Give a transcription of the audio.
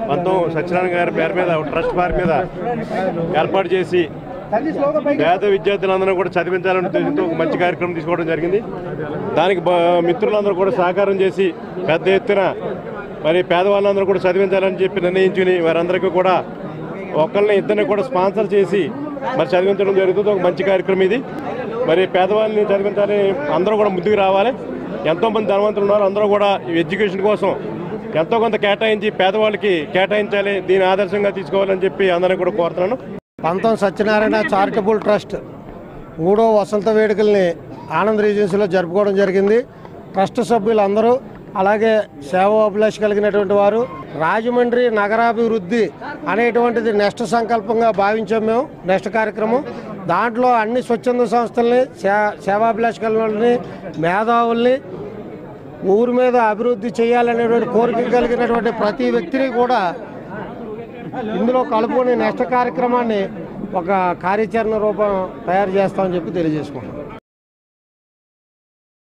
పంతం సత్యనారాయణ గారి పేరు మీద ట్రస్ట్ పేరు మీద ఏర్పాటు చేసి పేద విద్యార్థులందరూ కూడా చదివించాలనే ఉద్దేశంతో ఒక మంచి కార్యక్రమం తీసుకోవడం జరిగింది. దానికి మిత్రులందరూ కూడా సహకారం చేసి పెద్ద ఎత్తున మరి పేదవాళ్ళందరూ కూడా చదివించాలని చెప్పి నిర్ణయించుకుని వారందరికీ కూడా ఒకరిని ఇద్దరిని కూడా స్పాన్సర్ చేసి మరి చదివించడం జరుగుతుంది. ఒక మంచి కార్యక్రమం ఇది. మరి పేదవాళ్ళని చదివించాలని అందరూ కూడా ముందుకు రావాలి. ఎంతోమంది ధనవంతులు ఉన్నారు, అందరూ కూడా ఎడ్యుకేషన్ కోసం ఎంతో కొంత కేటాయించి పేదవాళ్ళకి కేటాయించాలి, దీని ఆదర్శంగా తీసుకోవాలని చెప్పి అందరినీ కూడా కోరుతున్నాను. పంతం సత్యనారాయణ చారిటబుల్ ట్రస్ట్ 3వ వసంత వేడుకల్ని ఆనంద్ రీజెన్సీలో జరుపుకోవడం జరిగింది. ట్రస్ట్ సభ్యులందరూ అలాగే సేవాభిలాష కలిగినటువంటి వారు రాజమండ్రి నగరాభివృద్ధి అనేటువంటిది నెక్స్ట్ సంకల్పంగా భావించాం మేము. నెక్స్ట్ కార్యక్రమం దాంట్లో అన్ని స్వచ్ఛంద సంస్థల్ని సేవాభిలాష కలిగిన మేధావుల్ని ఊరి మీద అభివృద్ధి చేయాలనేటువంటి కోరిక కలిగినటువంటి ప్రతి వ్యక్తిని కూడా ఇందులో కలుపుకొని నెక్స్ట్ కార్యక్రమాన్ని ఒక కార్యాచరణ రూపం తయారు చేస్తామని చెప్పి తెలియజేసుకుంటాం.